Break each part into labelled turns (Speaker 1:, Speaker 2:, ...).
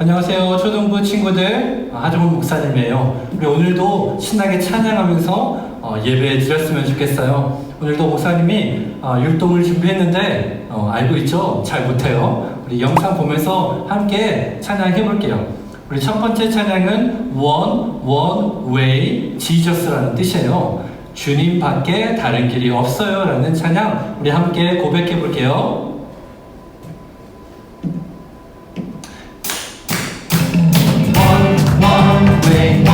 Speaker 1: 안녕하세요. 초등부 친구들, 하정훈 목사님이에요. 우리 오늘도 신나게 찬양하면서 예배 드렸으면 좋겠어요. 오늘도 목사님이 율동을 준비했는데 알고 있죠? 잘 못해요. 우리 영상 보면서 함께 찬양해 볼게요. 우리 첫 번째 찬양은 One Way Jesus라는 뜻이에요. 주님밖에 다른 길이 없어요 라는 찬양 우리 함께 고백해 볼게요.
Speaker 2: One way,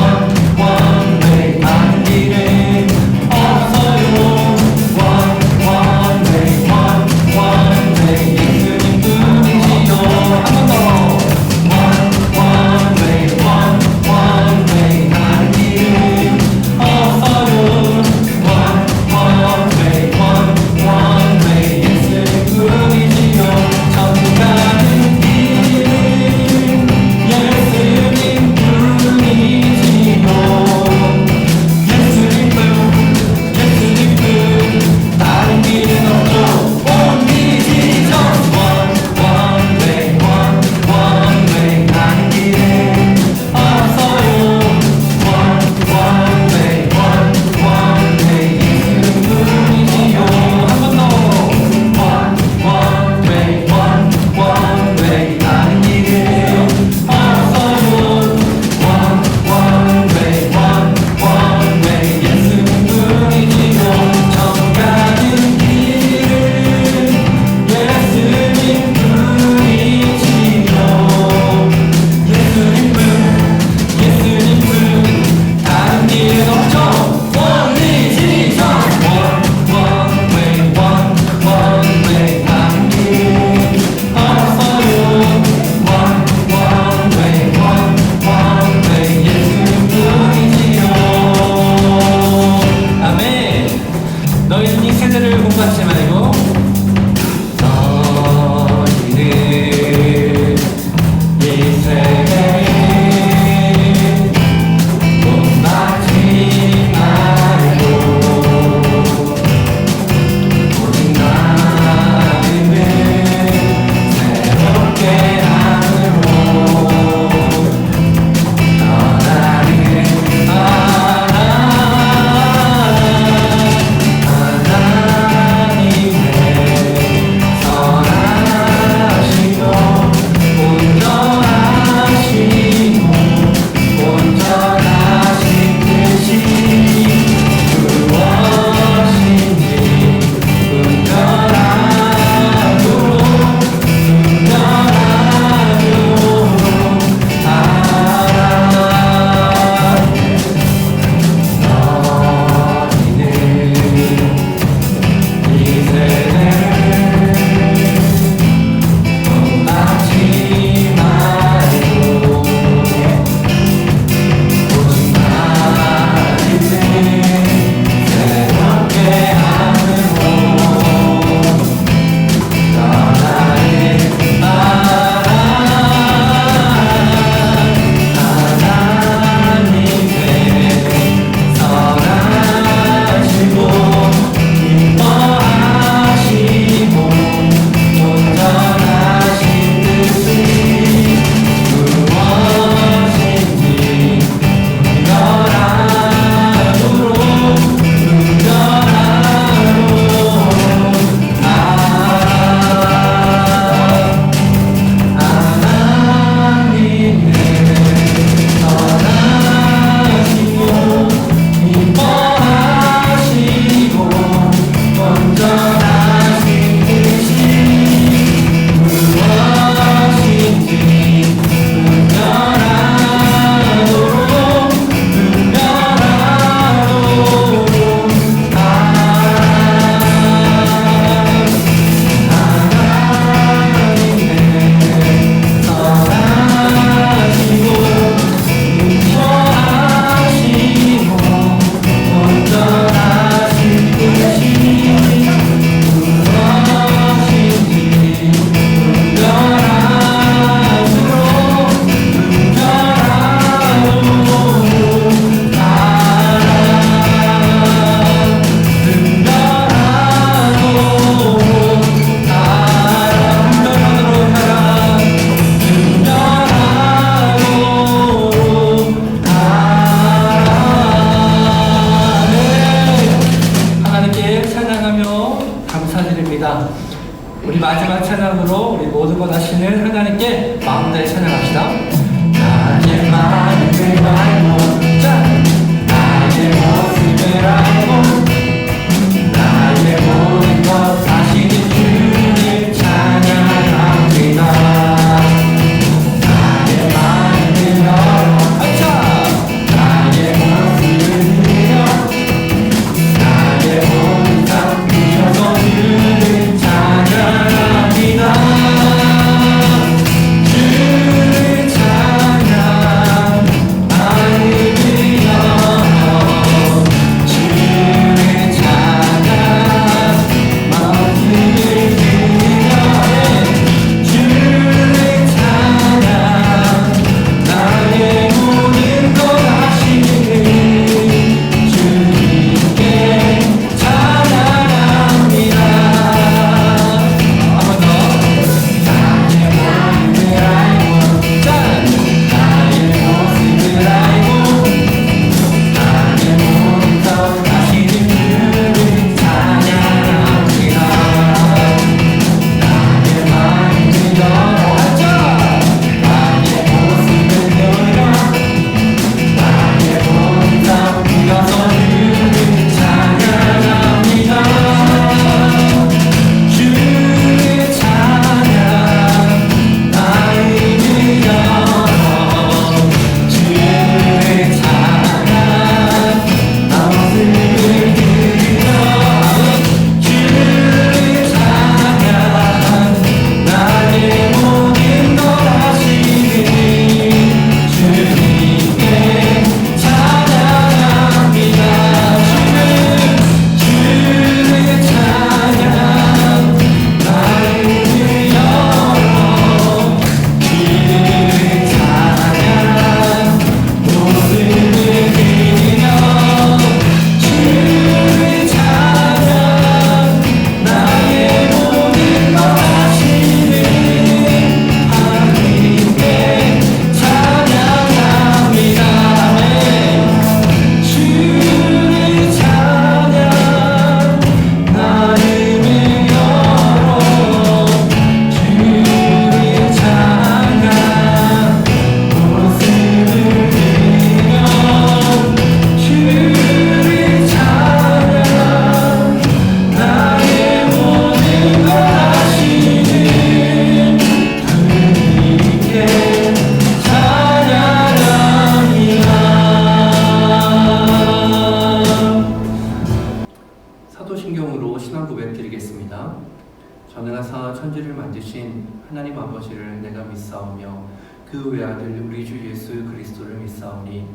Speaker 2: 일어나사 천지를 만드신 하나님 아버지를 내가 믿사오며 그 외아들 우리 주 예수 그리스도를 믿사오니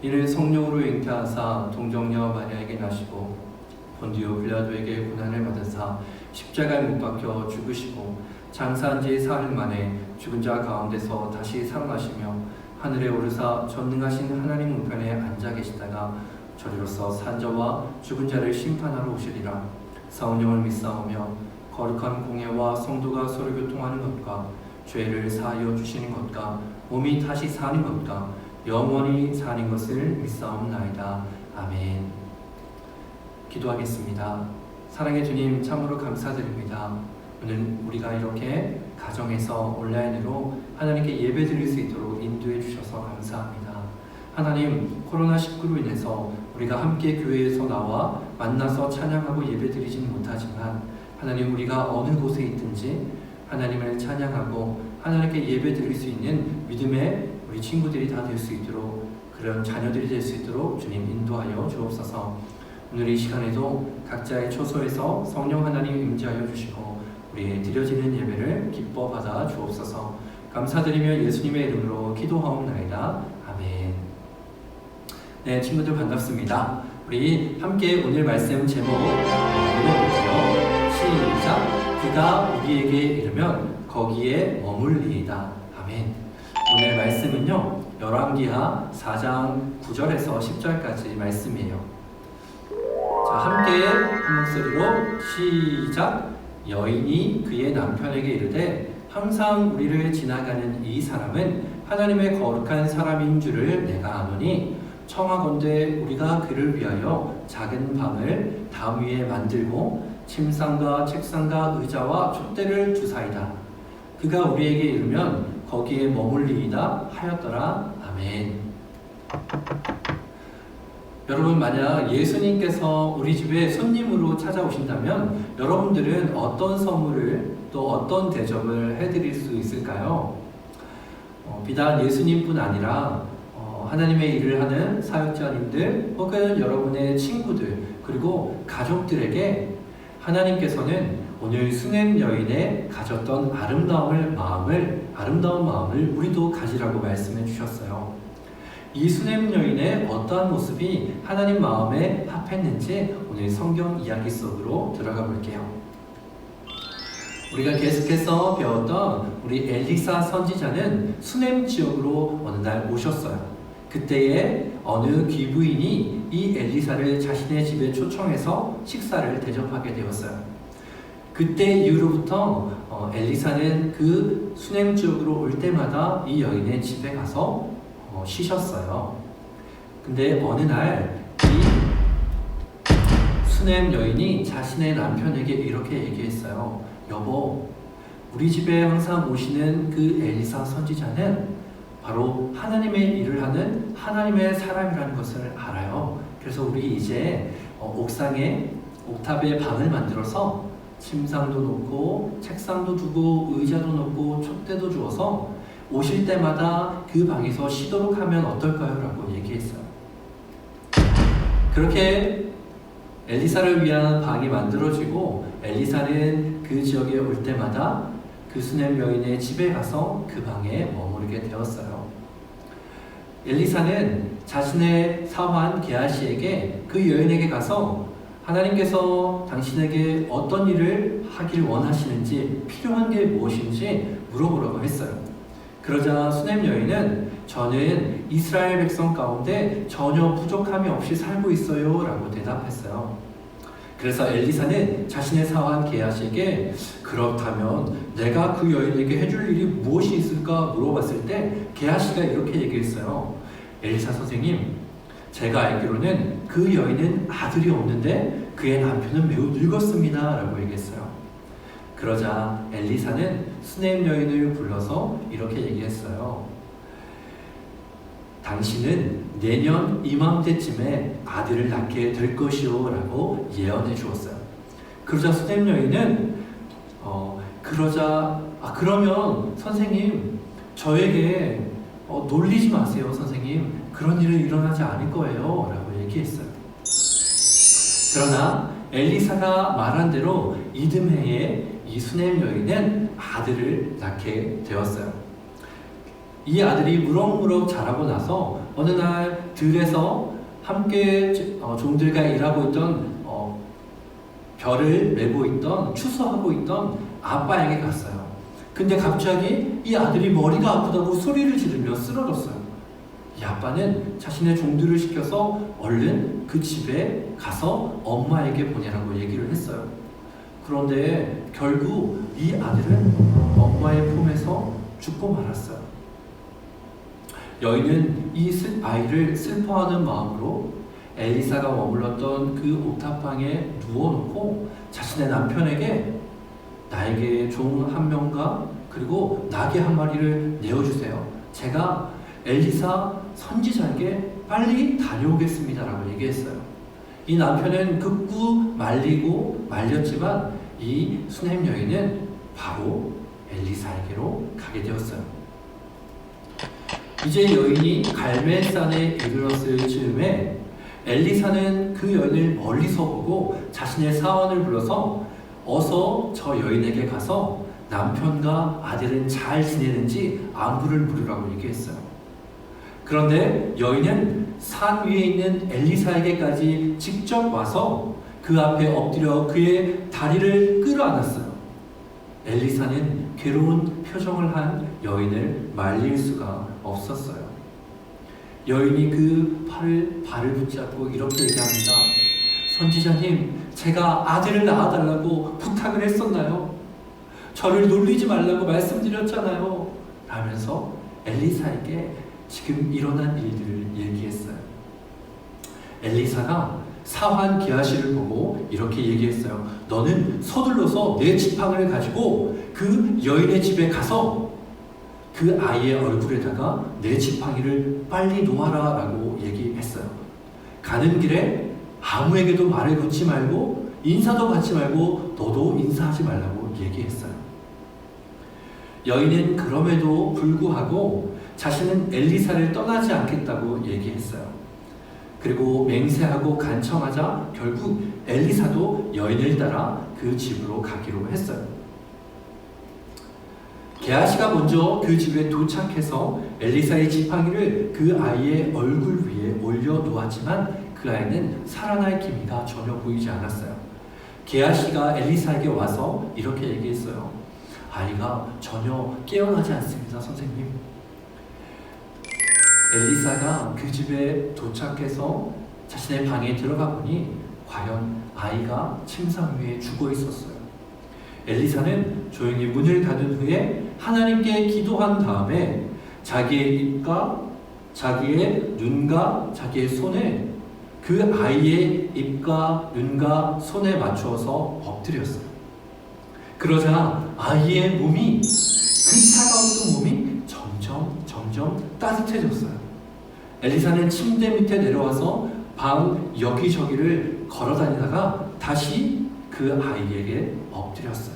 Speaker 2: 이는 성령으로 잉태하사 동정녀 마리아에게 나시고 본디오 빌라도에게 고난을 받으사 십자가에 못 박혀 죽으시고 장사한 지 사흘 만에 죽은 자 가운데서 다시 살아나시며 하늘에 오르사 전능하신 하나님 우편에 앉아 계시다가 저리로서 산자와 죽은 자를 심판하러 오시리라. 성령을 믿사오며 거룩한 공예와 성도가 서로 교통하는 것과 죄를 사하여 주시는 것과 몸이 다시 사는 것과 영원히 사는 것을 믿사옵나이다. 아멘. 기도하겠습니다. 사랑의 주님, 참으로 감사드립니다. 오늘 우리가 이렇게 가정에서 온라인으로 하나님께 예배 드릴 수 있도록 인도해 주셔서 감사합니다. 하나님, 코로나19로 인해서 우리가 함께 교회에서 나와 만나서 찬양하고 예배 드리지는 못하지만 하나님, 우리가 어느 곳에 있든지 하나님을 찬양하고 하나님께 예배 드릴 수 있는 믿음의 우리 친구들이 다 될 수 있도록, 그런 자녀들이 될 수 있도록 주님 인도하여 주옵소서. 오늘 이 시간에도 각자의 처소에서 성령 하나님 임재하여 주시고 우리의 드려지는 예배를 기뻐 받아 주옵소서. 감사드리며 예수님의 이름으로 기도하옵나이다. 아멘. 네, 친구들 반갑습니다. 우리 함께 오늘 말씀 제목 읽어볼게요. 시작. 그가 우리에게 이르면 거기에 머물리이다. 아멘. 오늘 말씀은요, 열왕기하 4장 9절에서 10절까지 말씀이에요. 자, 함께 한 목소리로 시작. 여인이 그의 남편에게 이르되 항상 우리를 지나가는 이 사람은 하나님의 거룩한 사람인 줄을 내가 아노니 청하건대 우리가 그를 위하여 작은 방을 담 위에 만들고 침상과 책상과 의자와 촛대를 주사이다. 그가 우리에게 이르면 거기에 머물리이다 하였더라. 아멘. 여러분, 만약 예수님께서 우리 집에 손님으로 찾아오신다면 여러분들은 어떤 선물을 또 어떤 대접을 해드릴 수 있을까요? 비단 예수님뿐 아니라 하나님의 일을 하는 사역자님들 혹은 여러분의 친구들 그리고 가족들에게 하나님께서는 오늘 수냄 여인의 가졌던 아름다운 마음을 우리도 가지라고 말씀해 주셨어요. 이 수냄 여인의 어떠한 모습이 하나님 마음에 합했는지 오늘 성경 이야기 속으로 들어가 볼게요. 우리가 계속해서 배웠던 우리 엘리사 선지자는 수냄 지역으로 어느 날 오셨어요. 그때에 어느 귀부인이 이 엘리사를 자신의 집에 초청해서 식사를 대접하게 되었어요. 그때 이후로부터 엘리사는 그 수냄 지역으로 올 때마다 이 여인의 집에 가서 쉬셨어요. 근데 어느 날 이 수냄 여인이 자신의 남편에게 이렇게 얘기했어요. 여보, 우리 집에 항상 오시는 그 엘리사 선지자는 바로 하나님의 일을 하는 하나님의 사람이라는 것을 알아요. 그래서 우리 이제 옥상에 옥탑에 방을 만들어서 침상도 놓고 책상도 두고 의자도 놓고 촛대도 주어서 오실 때마다 그 방에서 쉬도록 하면 어떨까요? 라고 얘기했어요. 그렇게 엘리사를 위한 방이 만들어지고 엘리사는 그 지역에 올 때마다 그 수냄 여인의 집에 가서 그 방에 머무르게 되었어요. 엘리사는 자신의 사환 게하시에게 그 여인에게 가서 하나님께서 당신에게 어떤 일을 하길 원하시는지 필요한 게 무엇인지 물어보라고 했어요. 그러자 수냄 여인은 저는 이스라엘 백성 가운데 전혀 부족함이 없이 살고 있어요 라고 대답했어요. 그래서 엘리사는 자신의 사환 게하시에게 그렇다면 내가 그 여인에게 해줄 일이 무엇이 있을까 물어봤을 때 게하시가 이렇게 얘기했어요. 엘리사 선생님, 제가 알기로는 그 여인은 아들이 없는데 그의 남편은 매우 늙었습니다 라고 얘기했어요. 그러자 엘리사는 수냄 여인을 불러서 이렇게 얘기했어요. 당신은 내년 이맘때쯤에 아들을 낳게 될 것이요 라고 예언해 주었어요. 그러자 수냄 여인은 그러면 선생님 저에게 놀리지 마세요 선생님, 그런 일은 일어나지 않을 거예요 라고 얘기했어요. 그러나 엘리사가 말한 대로 이듬해에 이 수넴 여인은 아들을 낳게 되었어요. 이 아들이 무럭무럭 자라고 나서 어느 날 들에서 함께 종들과 일하고 있던 별을 메고 있던 추수하고 있던 아빠에게 갔어요. 근데 갑자기 이 아들이 머리가 아프다고 소리를 지르며 쓰러졌어요. 이 아빠는 자신의 종들을 시켜서 얼른 그 집에 가서 엄마에게 보내라고 얘기를 했어요. 그런데 결국 이 아들은 엄마의 품에서 죽고 말았어요. 여인은 이 아이를 슬퍼하는 마음으로 엘리사가 머물렀던 그 옥탑방에 누워놓고 자신의 남편에게 나에게 종 한 명과 그리고 나귀 한 마리를 내어주세요. 제가 엘리사 선지자에게 빨리 다녀오겠습니다 라고 얘기했어요. 이 남편은 극구 말렸지만 이 수넴 여인은 바로 엘리사에게로 가게 되었어요. 이제 여인이 갈멜산에 이르렀을 즈음에 엘리사는 그 여인을 멀리서 보고 자신의 사원을 불러서 어서 저 여인에게 가서 남편과 아들은 잘 지내는지 안부를 물으라고 얘기했어요. 그런데 여인은 산 위에 있는 엘리사에게까지 직접 와서 그 앞에 엎드려 그의 다리를 끌어안았어요. 엘리사는 괴로운 표정을 한 여인을 말릴 수가 없었어요. 여인이 그 발을 붙잡고 이렇게 얘기합니다. 선지자님, 제가 아들을 낳아달라고 부탁을 했었나요? 저를 놀리지 말라고 말씀드렸잖아요. 라면서 엘리사에게 지금 일어난 일들을 얘기했어요. 엘리사가 사환 기하시를 보고 이렇게 얘기했어요. 너는 서둘러서 내 지팡이를 가지고 그 여인의 집에 가서 그 아이의 얼굴에다가 내 지팡이를 빨리 놓아라 라고 얘기했어요. 가는 길에 아무에게도 말을 걸지 말고 인사도 받지 말고 너도 인사하지 말라고 얘기했어요. 여인은 그럼에도 불구하고 자신은 엘리사를 떠나지 않겠다고 얘기했어요. 그리고 맹세하고 간청하자 결국 엘리사도 여인을 따라 그 집으로 가기로 했어요. 게하시가 먼저 그 집에 도착해서 엘리사의 지팡이를 그 아이의 얼굴 위에 올려 놓았지만 그 아이는 살아날 기미가 전혀 보이지 않았어요. 게하시가 엘리사에게 와서 이렇게 얘기했어요. 아이가 전혀 깨어나지 않습니다, 선생님. 엘리사가 그 집에 도착해서 자신의 방에 들어가 보니 과연 아이가 침상 위에 죽어 있었어요. 엘리사는 조용히 문을 닫은 후에 하나님께 기도한 다음에 자기의 입과 자기의 눈과 자기의 손에 그 아이의 입과 눈과 손에 맞추어서 엎드렸어요. 그러자 아이의 몸이, 그 차가웠던 몸이 점점 따뜻해졌어요. 엘리사는 침대 밑에 내려와서 방 여기저기를 걸어다니다가 다시 그 아이에게 엎드렸어요.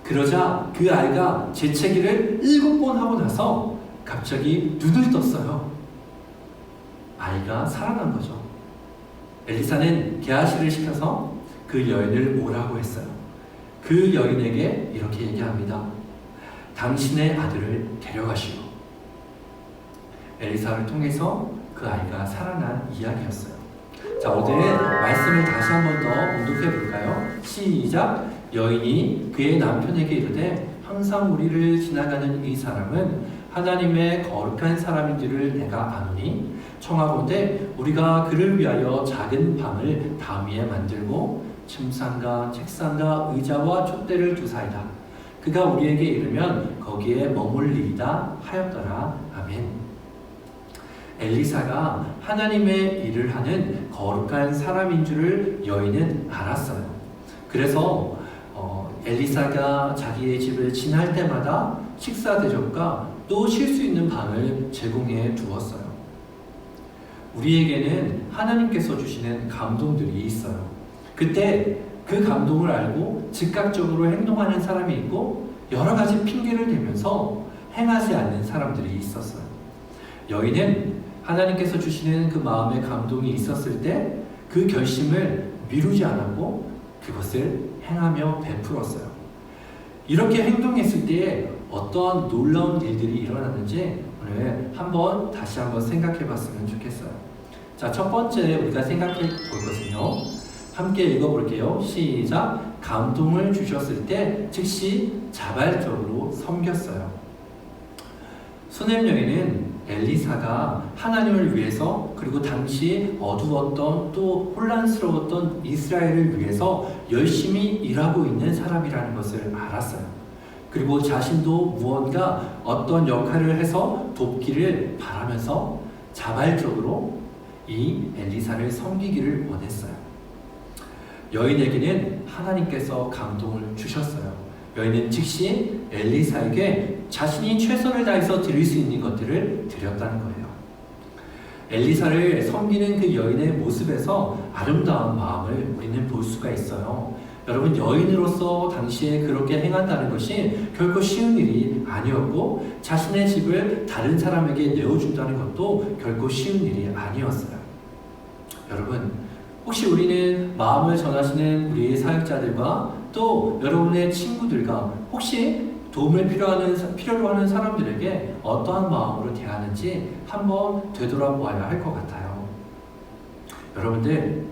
Speaker 2: 그러자 그 아이가 재채기를 7번 하고 나서 갑자기 눈을 떴어요. 아이가 살아난 거죠. 엘리사는 게하시를 시켜서 그 여인을 오라고 했어요. 그 여인에게 이렇게 얘기합니다. 당신의 아들을 데려가시오. 엘리사를 통해서 그 아이가 살아난 이야기였어요. 자, 오늘 말씀을 다시 한 번 더 공독해 볼까요? 시작! 여인이 그의 남편에게 이르되 항상 우리를 지나가는 이 사람은 하나님의 거룩한 사람인 줄을 내가 아노니 청하건대 우리가 그를 위하여 작은 방을 담위에 만들고 침상과 책상과 의자와 촛대를 두사이다. 그가 우리에게 이르면 거기에 머물리이다 하였더라. 아멘. 엘리사가 하나님의 일을 하는 거룩한 사람인 줄을 여인은 알았어요. 그래서 엘리사가 자기의 집을 지날 때마다 식사 대접과 또 쉴 수 있는 방을 제공해 두었어요. 우리에게는 하나님께서 주시는 감동들이 있어요. 그때 그 감동을 알고 즉각적으로 행동하는 사람이 있고 여러 가지 핑계를 대면서 행하지 않는 사람들이 있었어요. 여인은 하나님께서 주시는 그 마음의 감동이 있었을 때 그 결심을 미루지 않았고 그것을 행하며 베풀었어요. 이렇게 행동했을 때에 어떠한 놀라운 일들이 일어났는지 오늘 다시 한번 생각해 봤으면 좋겠어요. 자, 첫 번째 우리가 생각해 볼 것은요. 함께 읽어볼게요. 시작. 감동을 주셨을 때 즉시 자발적으로 섬겼어요. 수넴 여인은 엘리사가 하나님을 위해서 그리고 당시 어두웠던 또 혼란스러웠던 이스라엘을 위해서 열심히 일하고 있는 사람이라는 것을 알았어요. 그리고 자신도 무언가 어떤 역할을 해서 돕기를 바라면서 자발적으로 이 엘리사를 섬기기를 원했어요. 여인에게는 하나님께서 감동을 주셨어요. 여인은 즉시 엘리사에게 자신이 최선을 다해서 드릴 수 있는 것들을 드렸다는 거예요. 엘리사를 섬기는 그 여인의 모습에서 아름다운 마음을 우리는 볼 수가 있어요. 여러분, 여인으로서 당시에 그렇게 행한다는 것이 결코 쉬운 일이 아니었고 자신의 집을 다른 사람에게 내어준다는 것도 결코 쉬운 일이 아니었어요. 여러분, 혹시 우리는 마음을 전하시는 우리 사역자들과 또 여러분의 친구들과 혹시 도움을 필요로 하는 사람들에게 어떠한 마음으로 대하는지 한번 되돌아보아야 할 것 같아요. 여러분들,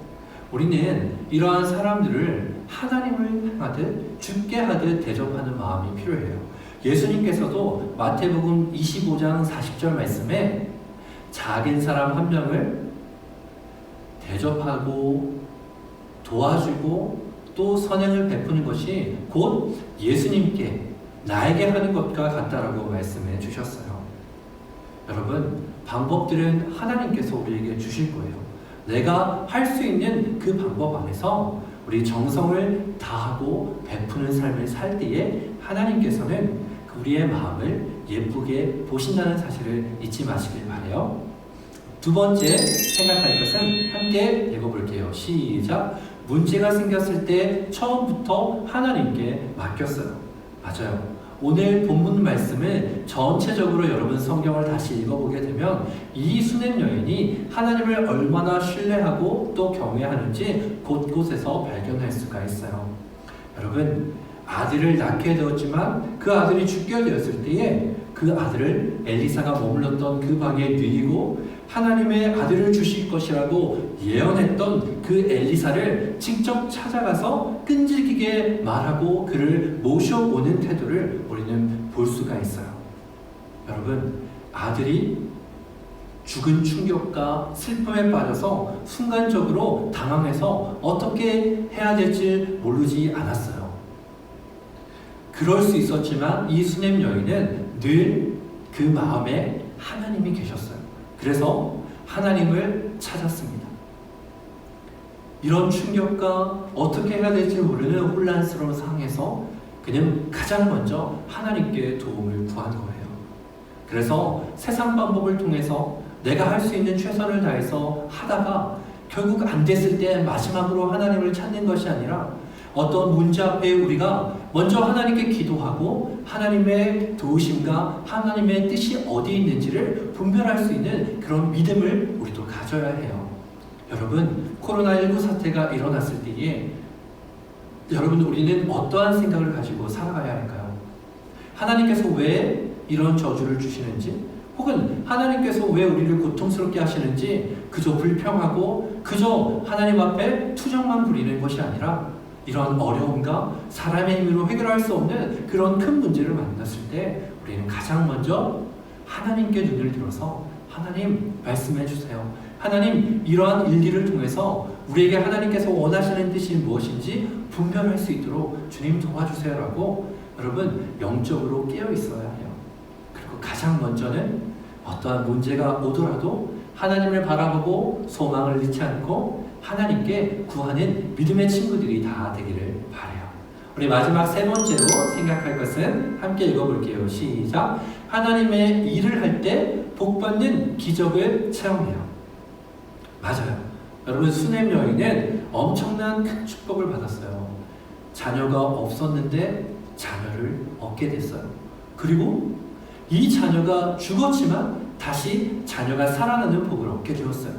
Speaker 2: 우리는 이러한 사람들을 하나님을 향하듯 죽게 하듯 대접하는 마음이 필요해요. 예수님께서도 마태복음 25장 40절 말씀에 작은 사람 한 명을 대접하고 도와주고 또 선행을 베푸는 것이 곧 예수님께 나에게 하는 것과 같다라고 말씀해 주셨어요. 여러분, 방법들은 하나님께서 우리에게 주실 거예요. 내가 할 수 있는 그 방법 안에서 우리 정성을 다하고 베푸는 삶을 살 때에 하나님께서는 우리의 마음을 예쁘게 보신다는 사실을 잊지 마시길 바라요. 두 번째 생각할 것은 함께 읽어볼게요. 시작. 문제가 생겼을 때 처음부터 하나님께 맡겼어요. 맞아요. 오늘 본문 말씀을 전체적으로 여러분 성경을 다시 읽어보게 되면 이 수넴 여인이 하나님을 얼마나 신뢰하고 또 경외하는지 곳곳에서 발견할 수가 있어요. 여러분, 아들을 낳게 되었지만 그 아들이 죽게 되었을 때에 그 아들을 엘리사가 머물렀던 그 방에 누이고 하나님의 아들을 주실 것이라고 예언했던 그 엘리사를 직접 찾아가서 끈질기게 말하고 그를 모셔오는 태도를 우리는 볼 수가 있어요. 여러분, 아들이 죽은 충격과 슬픔에 빠져서 순간적으로 당황해서 어떻게 해야 될지 모르지 않았어요. 그럴 수 있었지만 이 수넴 여인은 늘 그 마음에 하나님이 계셨어요. 그래서 하나님을 찾았습니다. 이런 충격과 어떻게 해야 될지 모르는 혼란스러운 상황에서 그냥 가장 먼저 하나님께 도움을 구한 거예요. 그래서 세상 방법을 통해서 내가 할 수 있는 최선을 다해서 하다가 결국 안 됐을 때 마지막으로 하나님을 찾는 것이 아니라 어떤 문제 앞에 우리가 먼저 하나님께 기도하고 하나님의 도우심과 하나님의 뜻이 어디 있는지를 분별할 수 있는 그런 믿음을 우리도 가져야 해요. 여러분, 코로나19 사태가 일어났을 때에 여러분, 우리는 어떠한 생각을 가지고 살아가야 할까요? 하나님께서 왜 이런 저주를 주시는지, 혹은 하나님께서 왜 우리를 고통스럽게 하시는지 그저 불평하고 그저 하나님 앞에 투정만 부리는 것이 아니라 이런 어려움과 사람의 힘으로 해결할 수 없는 그런 큰 문제를 만났을 때 우리는 가장 먼저 하나님께 눈을 들어서 하나님 말씀해 주세요. 하나님, 이러한 일들을 통해서 우리에게 하나님께서 원하시는 뜻이 무엇인지 분별할 수 있도록 주님 도와주세요 라고 여러분 영적으로 깨어 있어야 해요. 그리고 가장 먼저는 어떠한 문제가 오더라도 하나님을 바라보고 소망을 잃지 않고 하나님께 구하는 믿음의 친구들이 다 되기를 바라요. 우리 마지막 세 번째로 생각할 것은 함께 읽어볼게요. 시작. 하나님의 일을 할 때 복받는 기적을 체험해요. 맞아요. 여러분, 수넴 여인은 엄청난 큰 축복을 받았어요. 자녀가 없었는데 자녀를 얻게 됐어요. 그리고 이 자녀가 죽었지만 다시 자녀가 살아나는 복을 얻게 되었어요.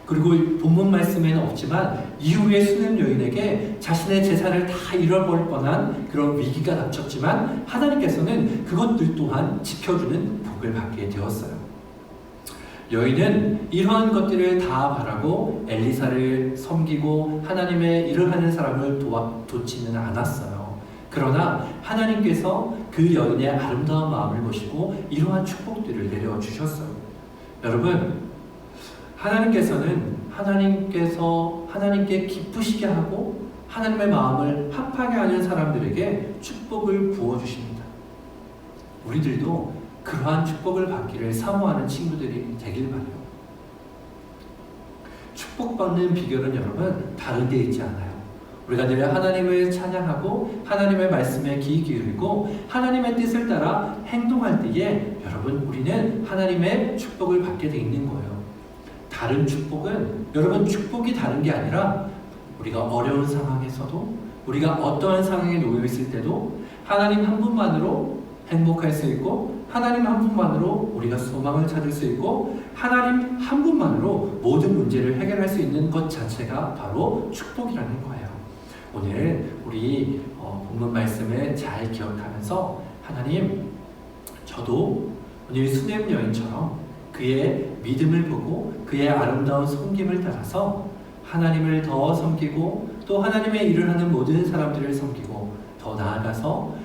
Speaker 2: 그리고 본문 말씀에는 없지만 이후에 수냄 여인에게 자신의 재산을 다 잃어버릴 뻔한 그런 위기가 닥쳤지만 하나님께서는 그것들 또한 지켜주는 복을 받게 되었어요. 여인은 이러한 것들을 다 바라고 엘리사를 섬기고 하나님의 일을 하는 사람을 돕지는 않았어요. 그러나 하나님께서 그 여인의 아름다운 마음을 보시고 이러한 축복들을 내려주셨어요. 여러분, 하나님께 기쁘시게 하고 하나님의 마음을 합하게 하는 사람들에게 축복을 부어주십니다. 우리들도 그러한 축복을 받기를 사모하는 친구들이 되길 바라요. 축복받는 비결은 여러분 다른 데 있지 않아요. 우리가 늘 하나님을 찬양하고 하나님의 말씀에 귀 기울이고 하나님의 뜻을 따라 행동할 때에 여러분 우리는 하나님의 축복을 받게 돼 있는 거예요. 다른 축복은 여러분 축복이 다른 게 아니라 우리가 어려운 상황에서도 우리가 어떠한 상황에 놓여 있을 때도 하나님 한 분만으로 행복할 수 있고 하나님 한 분만으로 우리가 소망을 찾을 수 있고 하나님 한 분만으로 모든 문제를 해결할 수 있는 것 자체가 바로 축복이라는 거예요. 오늘 우리 본문 말씀을 잘 기억하면서 하나님, 저도 오늘 수냄 여인처럼 그의 믿음을 보고 그의 아름다운 섬김을 따라서 하나님을 더 섬기고 또 하나님의 일을 하는 모든 사람들을 섬기고 더 나아가서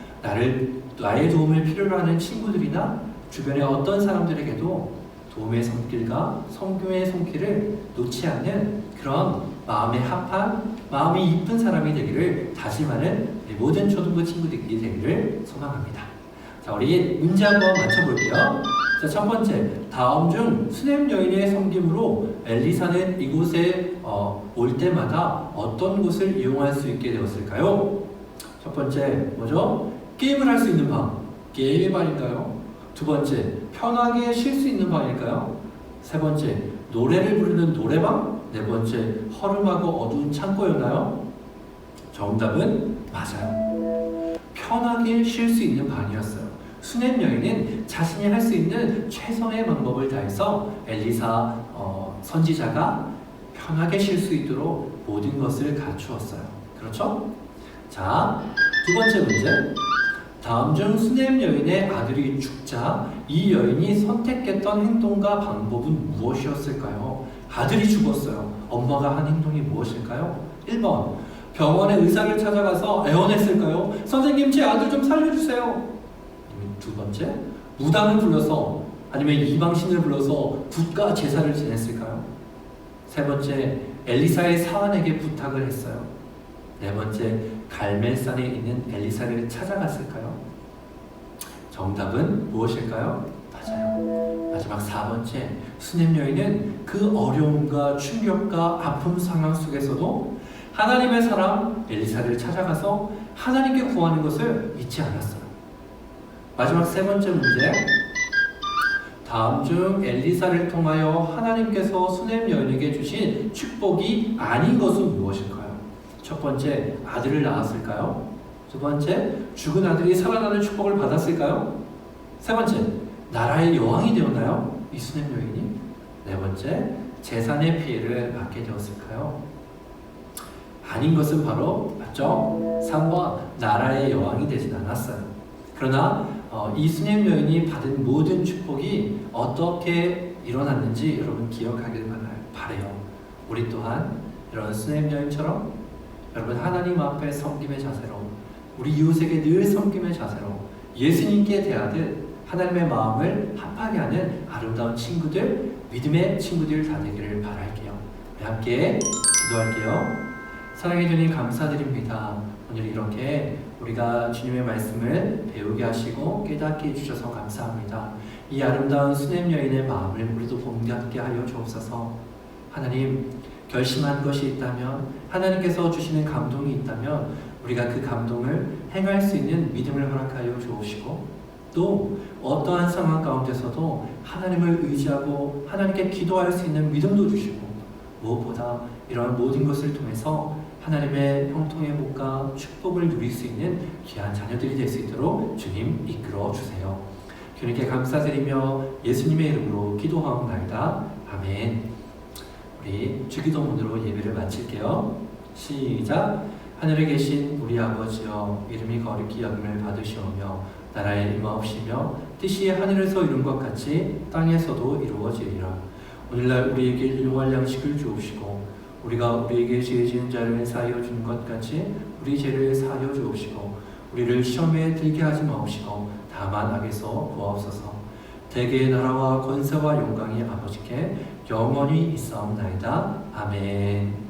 Speaker 2: 나의 도움을 필요로 하는 친구들이나 주변의 어떤 사람들에게도 도움의 손길과 성교의 손길을 놓지 않는 그런 마음에 합한, 마음이 이쁜 사람이 되기를 다짐하는 모든 초등부 친구들이 되기를 소망합니다. 자, 우리 문제 한번 맞춰볼게요. 자, 첫 번째, 다음 중 수냄 여인의 섬김으로 엘리사는 이곳에 올 때마다 어떤 곳을 이용할 수 있게 되었을까요? 첫 번째, 뭐죠? 게임을 할 수 있는 방, 게임의 방일까요? 두 번째, 편하게 쉴 수 있는 방일까요? 세 번째, 노래를 부르는 노래방? 네 번째, 허름하고 어두운 창고였나요? 정답은 맞아요. 편하게 쉴 수 있는 방이었어요. 수냄 여인은 자신이 할 수 있는 최선의 방법을 다해서 엘리사 선지자가 편하게 쉴 수 있도록 모든 것을 갖추었어요. 그렇죠? 자, 두 번째 문제. 다음 중 수냄 여인의 아들이 죽자 이 여인이 선택했던 행동과 방법은 무엇이었을까요? 아들이 죽었어요. 엄마가 한 행동이 무엇일까요? 1번, 병원의 의사를 찾아가서 애원했을까요? 선생님, 제 아들 좀 살려주세요. 두 번째, 무당을 불러서 아니면 이방신을 불러서 굿과 제사를 지냈을까요? 세 번째, 엘리사의 사환에게 부탁을 했어요. 네 번째, 갈멜산에 있는 엘리사를 찾아갔을까요? 정답은 무엇일까요? 맞아요. 마지막 4번째, 수냄 여인은 그 어려움과 충격과 아픔 상황 속에서도 하나님의 사람 엘리사를 찾아가서 하나님께 구하는 것을 잊지 않았어요. 마지막 세 번째 문제. 다음 중 엘리사를 통하여 하나님께서 수냄 여인에게 주신 축복이 아닌 것은 무엇일까요? 첫 번째, 아들을 낳았을까요? 두 번째, 죽은 아들이 살아나는 축복을 받았을까요? 세 번째, 나라의 여왕이 되었나요? 이 수냄 여인이? 네 번째, 재산의 피해를 받게 되었을까요? 아닌 것은 바로 맞죠? 3번, 나라의 여왕이 되진 않았어요. 그러나 이 수냄 여인이 받은 모든 축복이 어떻게 일어났는지 여러분 기억하길 바라요. 우리 또한 이런 수냄 여인처럼 여러분 하나님 앞에 섬김의 자세로 우리 이웃에게 늘 섬김의 자세로 예수님께 대하듯 하나님의 마음을 합하게 하는 아름다운 친구들, 믿음의 친구들 다 되기를 바랄게요. 우리 함께 기도할게요. 사랑해 주님 감사드립니다. 오늘 이렇게 우리가 주님의 말씀을 배우게 하시고 깨닫게 해주셔서 감사합니다. 이 아름다운 수냄 여인의 마음을 우리도 본받게 하여 주옵소서. 하나님, 결심한 것이 있다면, 하나님께서 주시는 감동이 있다면 우리가 그 감동을 행할 수 있는 믿음을 허락하여 주옵시고, 또 어떠한 상황 가운데서도 하나님을 의지하고 하나님께 기도할 수 있는 믿음도 주시고, 무엇보다 이러한 모든 것을 통해서 하나님의 형통의 복과 축복을 누릴 수 있는 귀한 자녀들이 될 수 있도록 주님 이끌어 주세요. 주님께 감사드리며 예수님의 이름으로 기도하옵나이다. 아멘. 우리 주기도문으로 예배를 마칠게요. 시작. 하늘에 계신 우리 아버지여, 이름이 거룩히 여김을 받으시오며 나라에 임하옵시며 뜻이 하늘에서 이룬 것 같이 땅에서도 이루어지리라. 오늘날 우리에게 일용할 양식을 주옵시고 우리가 우리에게 죄 지은 자를 사하여 준 것 같이 우리 죄를 사하여 주옵시고 우리를 시험에 들게 하지 마옵시고 다만 악에서 구하옵소서. 대개의 나라와 권세와 영광이 아버지께 영원히 있사옵나이다. 아멘.